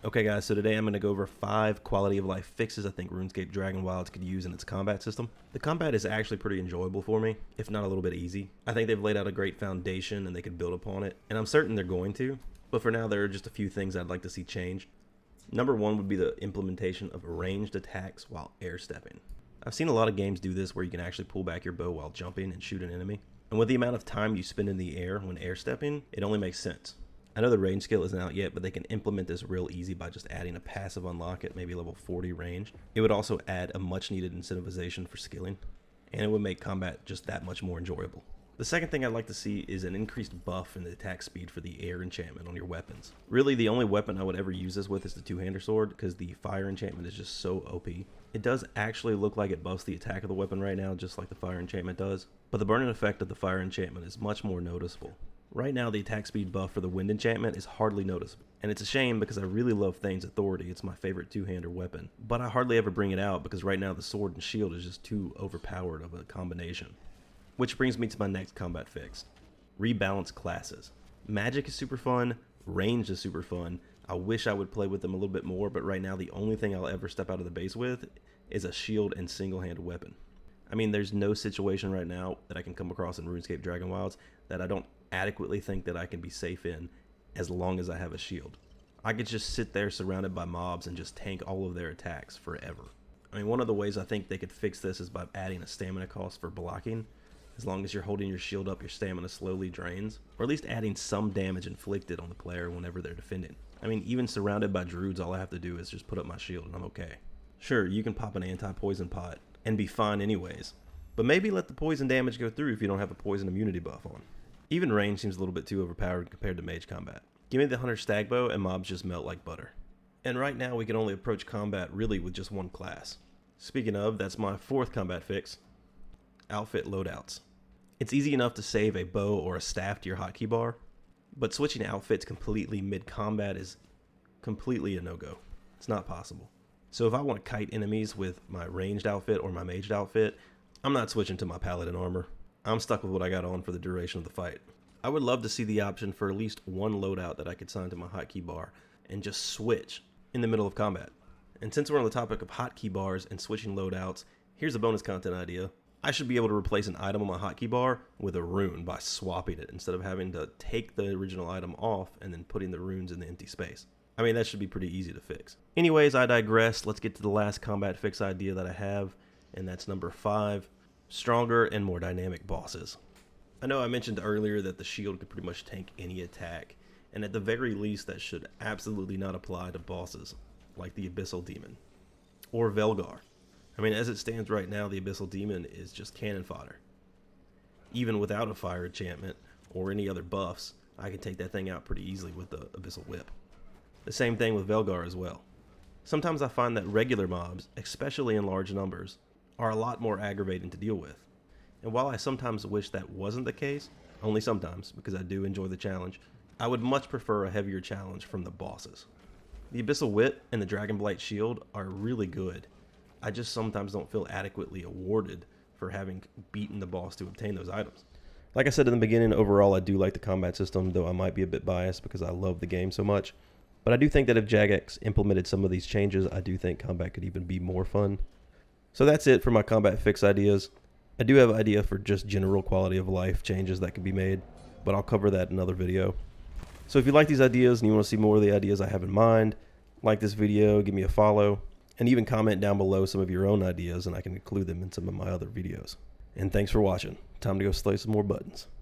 Okay guys, so today I'm going to go over 5 quality of life fixes I think RuneScape Dragonwilds could use in its combat system. The combat is actually pretty enjoyable for me, if not a little bit easy. I think they've laid out a great foundation and they could build upon it, and I'm certain they're going to, but for now there are just a few things I'd like to see changed. Number 1 would be the implementation of ranged attacks while air stepping. I've seen a lot of games do this where you can actually pull back your bow while jumping and shoot an enemy, and with the amount of time you spend in the air when air stepping, it only makes sense. I know the range skill isn't out yet, but they can implement this real easy by just adding a passive unlock at maybe level 40 range. It would also add a much needed incentivization for skilling, and it would make combat just that much more enjoyable. The second thing I'd like to see is an increased buff in the attack speed for the air enchantment on your weapons. Really, the only weapon I would ever use this with is the two-hander sword, because the fire enchantment is just so OP. It does actually look like it buffs the attack of the weapon right now, just like the fire enchantment does, but the burning effect of the fire enchantment is much more noticeable. Right now, the attack speed buff for the wind enchantment is hardly noticeable, and it's a shame because I really love Thane's Authority. It's my favorite two-hander weapon, but I hardly ever bring it out because right now the sword and shield is just too overpowered of a combination. Which brings me to my next combat fix. Rebalance classes. Magic is super fun, ranged is super fun. I wish I would play with them a little bit more, but right now the only thing I'll ever step out of the base with is a shield and single-handed weapon. I mean, there's no situation right now that I can come across in RuneScape Dragonwilds that I don't adequately think that I can be safe in as long as I have a shield. I could just sit there surrounded by mobs and just tank all of their attacks forever. I mean, one of the ways I think they could fix this is by adding a stamina cost for blocking. As long as you're holding your shield up, your stamina slowly drains, or at least adding some damage inflicted on the player whenever they're defending. I mean, even surrounded by druids, all I have to do is just put up my shield and I'm okay. Sure, you can pop an anti-poison pot and be fine anyways, but maybe let the poison damage go through if you don't have a poison immunity buff on. Even range seems a little bit too overpowered compared to mage combat. Give me the hunter stag bow and mobs just melt like butter. And right now we can only approach combat really with just one class. Speaking of, that's my 4th combat fix. Outfit loadouts. It's easy enough to save a bow or a staff to your hotkey bar, but switching outfits completely mid-combat is completely a no-go. It's not possible. So if I want to kite enemies with my ranged outfit or my maged outfit, I'm not switching to my paladin armor. I'm stuck with what I got on for the duration of the fight. I would love to see the option for at least one loadout that I could sign to my hotkey bar and just switch in the middle of combat. And since we're on the topic of hotkey bars and switching loadouts, here's a bonus content idea. I should be able to replace an item on my hotkey bar with a rune by swapping it instead of having to take the original item off and then putting the runes in the empty space. I mean, that should be pretty easy to fix. Anyways, I digress. Let's get to the last combat fix idea that I have, and that's number 5, stronger and more dynamic bosses. I know I mentioned earlier that the shield could pretty much tank any attack, and at the very least that should absolutely not apply to bosses like the Abyssal Demon or Velgar. I mean, as it stands right now, the Abyssal Demon is just cannon fodder. Even without a fire enchantment or any other buffs, I can take that thing out pretty easily with the Abyssal Whip. The same thing with Velgar as well. Sometimes I find that regular mobs, especially in large numbers, are a lot more aggravating to deal with. And while I sometimes wish that wasn't the case, only sometimes, because I do enjoy the challenge, I would much prefer a heavier challenge from the bosses. The Abyssal Whip and the Dragonblight Shield are really good. I just sometimes don't feel adequately awarded for having beaten the boss to obtain those items. Like I said in the beginning, overall I do like the combat system, though I might be a bit biased because I love the game so much. But I do think that if Jagex implemented some of these changes, I do think combat could even be more fun. So that's it for my combat fix ideas. I do have an idea for just general quality of life changes that could be made, but I'll cover that in another video. So if you like these ideas and you want to see more of the ideas I have in mind, like this video, give me a follow, and even comment down below some of your own ideas and I can include them in some of my other videos. And thanks for watching. Time to go slay some more buttons.